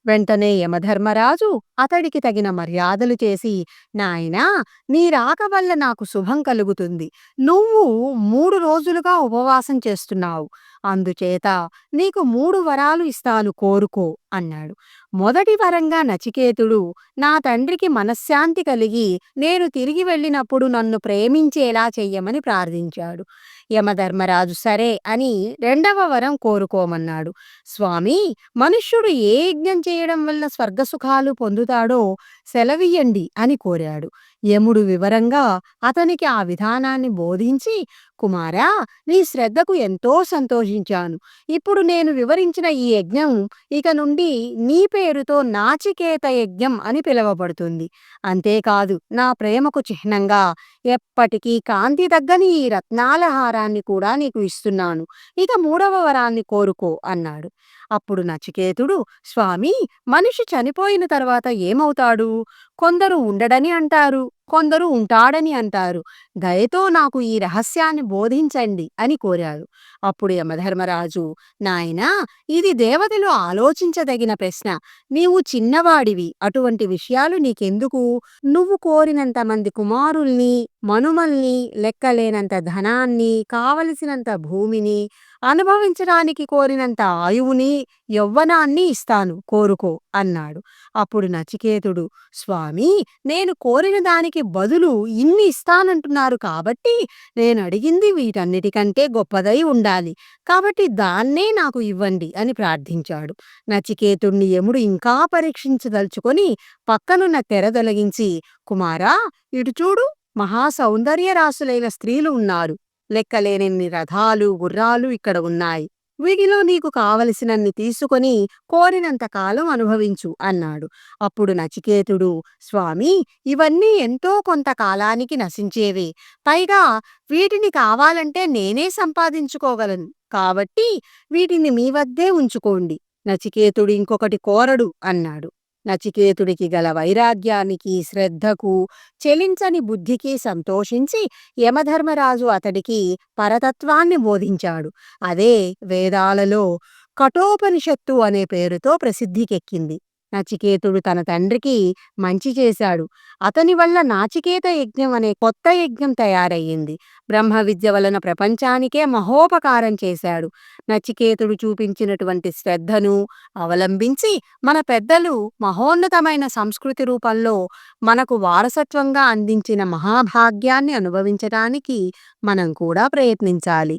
వెంటనే యమధర్మరాజు అతడికి తగిన మర్యాదలు చేసి, నాయనా, నీ రాక వల్ల నాకు శుభం కలుగుతుంది. నువ్వు 3 రోజులుగా ఉపవాసం చేస్తున్నావు. అందుచేత నీకు 3 వరాలు ఇస్తాను, కోరుకో అన్నాడు. మొదటి వరంగా నచికేతుడు, నా తండ్రికి మనశ్శాంతి కలిగి నేను తిరిగి వెళ్ళినప్పుడు నన్ను ప్రేమించేలా చెయ్యమని ప్రార్థించాడు. యమధర్మరాజు సరే అని 2వ వరం కోరుకోమన్నాడు. స్వామీ, మనుష్యుడు ఏ యజ్ఞం చేయడం వల్ల స్వర్గసుఖాలు పొందుతాడో సెలవియ్యండి అని కోరాడు. యముడు వివరంగా అతనికి ఆ విధానాన్ని బోధించి, కుమారా, నీ శ్రద్ధకు ఎంతో సంతోషించాను. ఇప్పుడు నేను వివరించిన ఈ యజ్ఞం ఇక నుండి నీ పేరుతో నాచికేత యజ్ఞం అని పిలువబడుతుంది. అంతేకాదు, నా ప్రేమకు చిహ్నంగా ఎప్పటికీ కాంతి తగ్గని ఈ రత్నాల హారాన్ని కూడా నీకు ఇస్తున్నాను. ఇక 3వ వరాన్ని కోరుకో అన్నాడు. అప్పుడు నచికేతుడు, స్వామి, మనిషి చనిపోయిన తర్వాత ఏమవుతాడు? కొందరు ఉండడని అంటారు, కొందరు ఉంటాడని అంటారు. దయతో నాకు ఈ రహస్యాన్ని బోధించండి అని కోరాడు. అప్పుడు యమధర్మరాజు, నాయనా, ఇది దేవతలు ఆలోచించదగిన ప్రశ్న. నీవు చిన్నవాడివి, అటువంటి విషయాలు నీకెందుకు? నువ్వు కోరినంత మంది కుమారుల్ని, మనుమల్ని, లెక్కలేనంత ధనాన్ని, కావలసినంత భూమిని, అనుభవించడానికి కోరినంత ఆయువుని, యవ్వనాన్ని ఇస్తాను, కోరుకో అన్నాడు. అప్పుడు నచికేతుడు, స్వామీ, నేను కోరిన దానికి బదులు ఇన్ని ఇస్తానంటున్నారు కాబట్టి నేను అడిగింది వీటన్నిటికంటే గొప్పదై ఉండాలి. కాబట్టి దాన్నే నాకు ఇవ్వండి అని ప్రార్థించాడు. నచికేతుణ్ణి యముడు ఇంకా పరీక్షించదలుచుకొని పక్కనున్న తెర తొలగించి, కుమారా, ఇటు చూడు, మహా సౌందర్యరాశులైన స్త్రీలు ఉన్నారు. లెక్కలేనన్ని రథాలు, గుర్రాలు ఇక్కడ ఉన్నాయి. వీటిలో నీకు కావలసినన్ని తీసుకొని కోరినంత కాలం అనుభవించు అన్నాడు. అప్పుడు నచికేతుడు, స్వామీ, ఇవన్నీ ఎంతో కొంతకాలానికి నశించేవే. పైగా వీటిని కావాలంటే నేనే సంపాదించుకోగలను. కాబట్టి వీటిని మీ వద్దే ఉంచుకోండి. నచికేతుడు ఇంకొకటి కోరడు అన్నాడు. నచికేతుడికి గల వైరాగ్యానికి, శ్రద్ధకు, చెలించని బుద్ధికి సంతోషించి యమధర్మరాజు అతడికి పరతత్వాన్ని బోధించాడు. అదే వేదాలలో కఠోపనిషత్తు అనే పేరుతో ప్రసిద్ధికెక్కింది. నచికేతుడు తన తండ్రికి మంచి చేశాడు. అతని వల్ల నాచికేత యజ్ఞం అనే కొత్త యజ్ఞం తయారయ్యింది. బ్రహ్మ విద్య వలన ప్రపంచానికే మహోపకారం చేశాడు. నచికేతుడు చూపించినటువంటి శ్రద్ధను అవలంబించి మన పెద్దలు మహోన్నతమైన సంస్కృతి రూపంలో మనకు వారసత్వంగా అందించిన మహాభాగ్యాన్ని అనుభవించడానికి మనం కూడా ప్రయత్నించాలి.